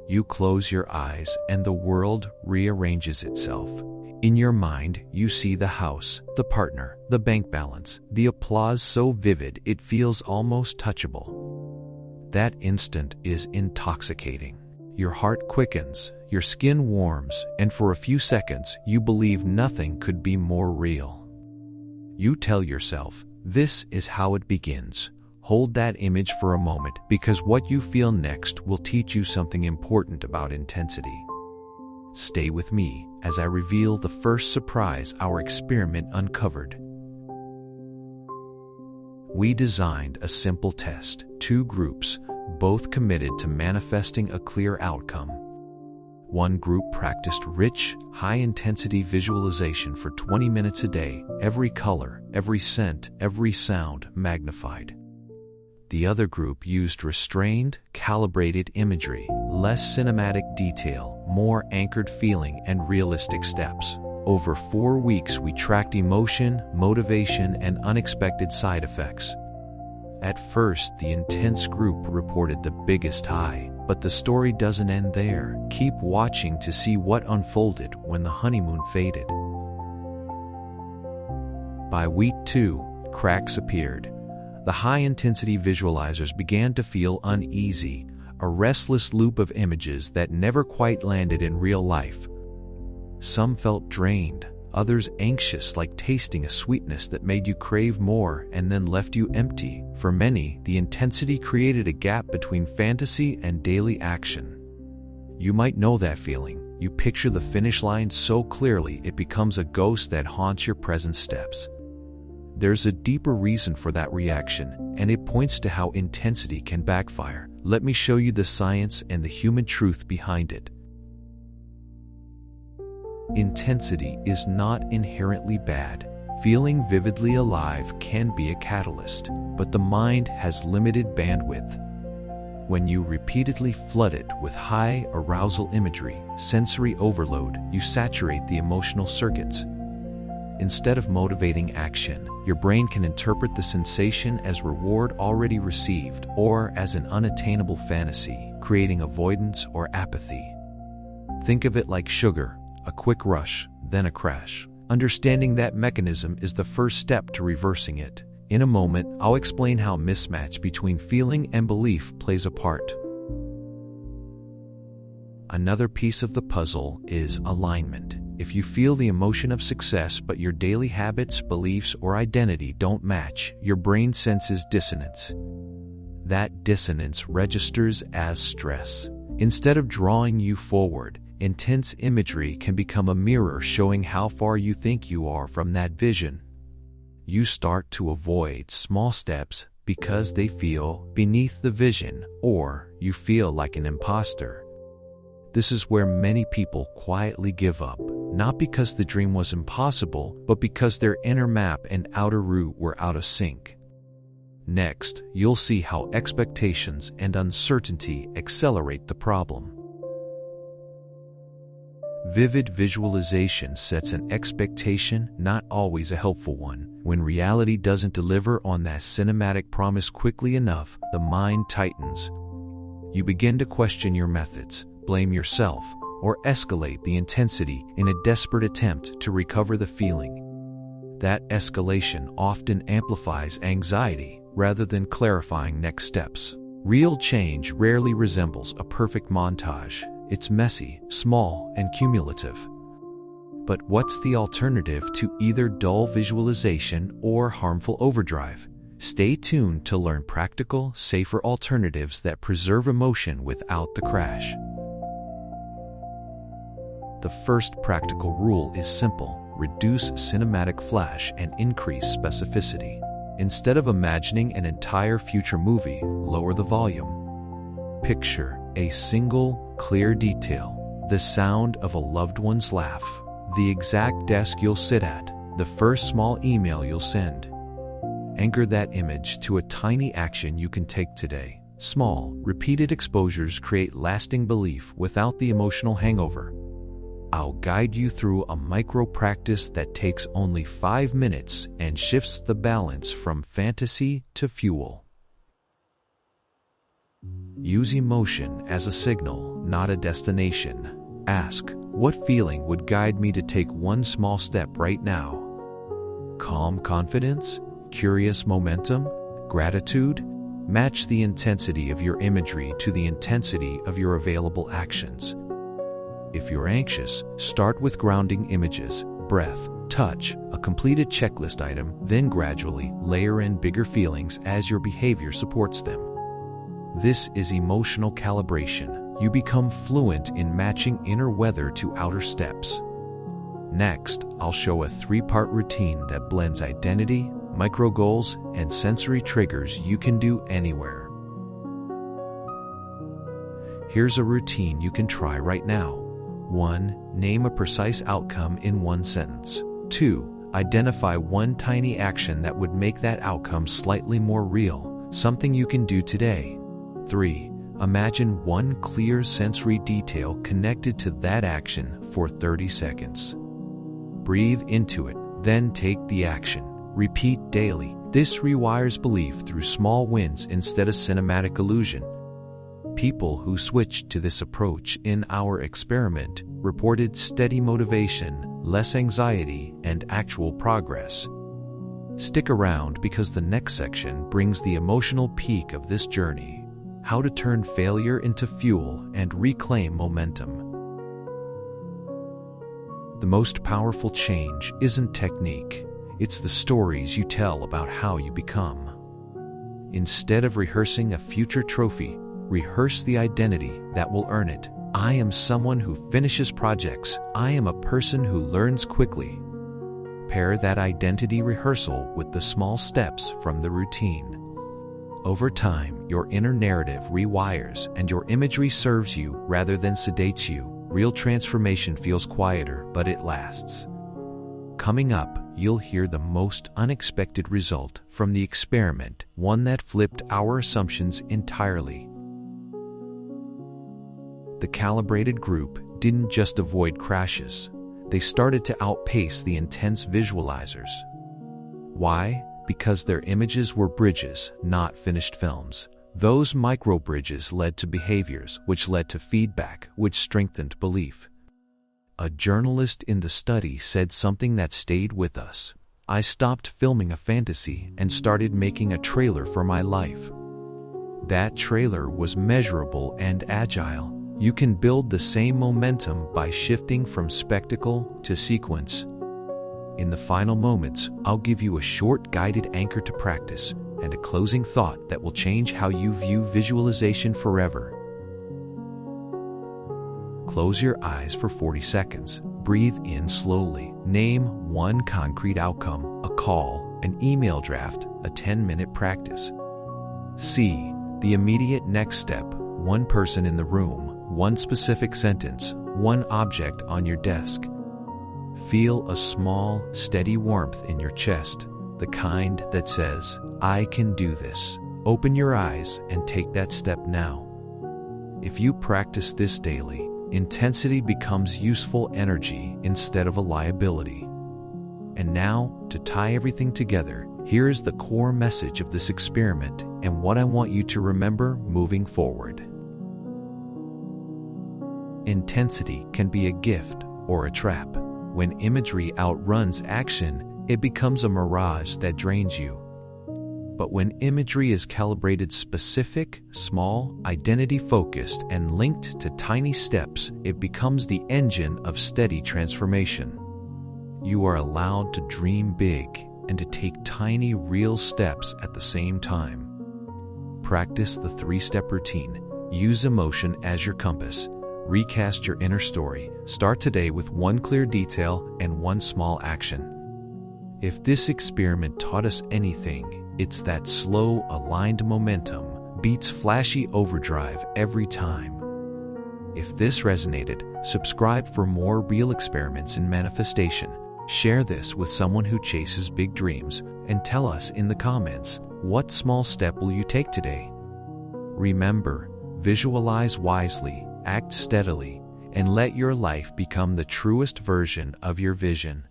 You close your eyes and the world rearranges itself. In your mind, you see the house, the partner, the bank balance, the applause so vivid it feels almost touchable. That instant is intoxicating. Your heart quickens, your skin warms, and for a few seconds you believe nothing could be more real. You tell yourself, this is how it begins. Hold that image for a moment, because what you feel next will teach you something important about intensity. Stay with me as I reveal the first surprise our experiment uncovered. We designed a simple test, 2 groups, both committed to manifesting a clear outcome. One group practiced rich, high-intensity visualization for 20 minutes a day, every color, every scent, every sound magnified. The other group used restrained, calibrated imagery, less cinematic detail, more anchored feeling, and realistic steps. Over 4 weeks, we tracked emotion, motivation, and unexpected side effects. At first, the intense group reported the biggest high, but the story doesn't end there. Keep watching to see what unfolded when the honeymoon faded. By week 2, cracks appeared. The high-intensity visualizers began to feel uneasy, a restless loop of images that never quite landed in real life. Some felt drained, others anxious, like tasting a sweetness that made you crave more and then left you empty. For many, the intensity created a gap between fantasy and daily action. You might know that feeling. You picture the finish line so clearly it becomes a ghost that haunts your present steps. There's a deeper reason for that reaction, and it points to how intensity can backfire. Let me show you the science and the human truth behind it. Intensity is not inherently bad. Feeling vividly alive can be a catalyst, but the mind has limited bandwidth. When you repeatedly flood it with high arousal imagery, sensory overload, you saturate the emotional circuits. Instead of motivating action, your brain can interpret the sensation as reward already received or as an unattainable fantasy, creating avoidance or apathy. Think of it like sugar, a quick rush, then a crash. Understanding that mechanism is the first step to reversing it. In a moment, I'll explain how mismatch between feeling and belief plays a part. Another piece of the puzzle is alignment. If you feel the emotion of success but your daily habits, beliefs, or identity don't match, your brain senses dissonance. That dissonance registers as stress. Instead of drawing you forward, intense imagery can become a mirror showing how far you think you are from that vision. You start to avoid small steps because they feel beneath the vision, or you feel like an imposter. This is where many people quietly give up, not because the dream was impossible, but because their inner map and outer route were out of sync. Next, you'll see how expectations and uncertainty accelerate the problem. Vivid visualization sets an expectation, not always a helpful one. When reality doesn't deliver on that cinematic promise quickly enough, the mind tightens. You begin to question your methods, blame yourself, or escalate the intensity in a desperate attempt to recover the feeling. That escalation often amplifies anxiety rather than clarifying next steps. Real change rarely resembles a perfect montage. It's messy, small, and cumulative. But what's the alternative to either dull visualization or harmful overdrive? Stay tuned to learn practical, safer alternatives that preserve emotion without the crash. The first practical rule is simple: reduce cinematic flash and increase specificity. Instead of imagining an entire future movie, lower the volume. Picture a single, clear detail: the sound of a loved one's laugh, the exact desk you'll sit at, the first small email you'll send. Anchor that image to a tiny action you can take today. Small, repeated exposures create lasting belief without the emotional hangover. I'll guide you through a micro practice that takes only 5 minutes and shifts the balance from fantasy to fuel. Use emotion as a signal, not a destination. Ask, what feeling would guide me to take one small step right now? Calm confidence? Curious momentum? Gratitude? Match the intensity of your imagery to the intensity of your available actions. If you're anxious, start with grounding images, breath, touch, a completed checklist item, then gradually layer in bigger feelings as your behavior supports them. This is emotional calibration. You become fluent in matching inner weather to outer steps. Next, I'll show a 3-part routine that blends identity, micro goals, and sensory triggers you can do anywhere. Here's a routine you can try right now. 1. Name a precise outcome in one sentence. 2. Identify one tiny action that would make that outcome slightly more real, something you can do today. 3. Imagine one clear sensory detail connected to that action for 30 seconds. Breathe into it, then take the action. Repeat daily. This rewires belief through small wins instead of cinematic illusion. People who switched to this approach in our experiment reported steady motivation, less anxiety, and actual progress. Stick around because the next section brings the emotional peak of this journey: how to turn failure into fuel and reclaim momentum. The most powerful change isn't technique, it's the stories you tell about how you become. Instead of rehearsing a future trophy, rehearse the identity that will earn it. I am someone who finishes projects. I am a person who learns quickly. Pair that identity rehearsal with the small steps from the routine. Over time, your inner narrative rewires and your imagery serves you rather than sedates you. Real transformation feels quieter, but it lasts. Coming up, you'll hear the most unexpected result from the experiment, one that flipped our assumptions entirely. The calibrated group didn't just avoid crashes, they started to outpace the intense visualizers. Why? Because their images were bridges, not finished films. Those micro bridges led to behaviors, which led to feedback, which strengthened belief. A journalist in the study said something that stayed with us. I stopped filming a fantasy and started making a trailer for my life. That trailer was measurable and agile. You can build the same momentum by shifting from spectacle to sequence. In the final moments, I'll give you a short guided anchor to practice and a closing thought that will change how you view visualization forever. Close your eyes for 40 seconds. Breathe in slowly. Name one concrete outcome, a call, an email draft, a 10-minute practice. See the immediate next step, one person in the room, one specific sentence, one object on your desk. Feel a small, steady warmth in your chest, the kind that says, I can do this. Open your eyes and take that step now. If you practice this daily, intensity becomes useful energy instead of a liability. And now, to tie everything together, here is the core message of this experiment and what I want you to remember moving forward. Intensity can be a gift or a trap. When imagery outruns action, it becomes a mirage that drains you. But when imagery is calibrated specific, small, identity-focused, and linked to tiny steps, it becomes the engine of steady transformation. You are allowed to dream big and to take tiny, real steps at the same time. Practice the 3-step routine. Use emotion as your compass. Recast your inner story. Start today with one clear detail and one small action. If this experiment taught us anything, it's that slow, aligned momentum beats flashy overdrive every time. If this resonated, subscribe for more real experiments in manifestation. Share this with someone who chases big dreams, and tell us in the comments, what small step will you take today? Remember, visualize wisely, act steadily, and let your life become the truest version of your vision.